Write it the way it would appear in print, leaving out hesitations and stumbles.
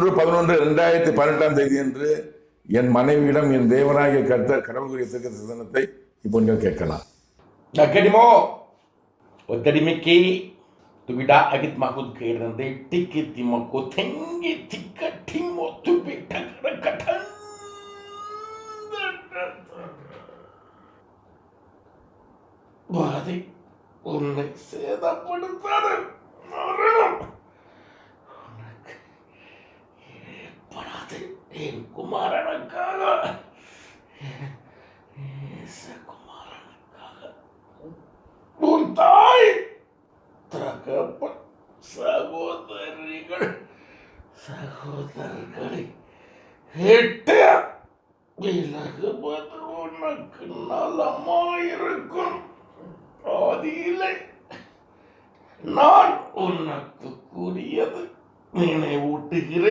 13/11/2018 அன்று என் மனைவியிடம் என் தேவனாகிய கர்த்தர் கடவுளுடைய தரிசனத்தை இப்போ நீங்கள் கேட்கலாம். Nagkadimo, o tadimiki, tubida agit makut kirande tikiti mako tengi tikatimo tubita katan. Badi, unne seda padutadu. Maranam. Unnak parade en kumaranakkaga. Esa kumaranakkaga. உன் தாய் தகப்பன் சகோதரர்களை எட்டு விலகுவது உனக்கு நலமாயிருக்கும். ஆதியிலே நான் உனக்கு கூறியது நினைவூட்டுகிறேன்.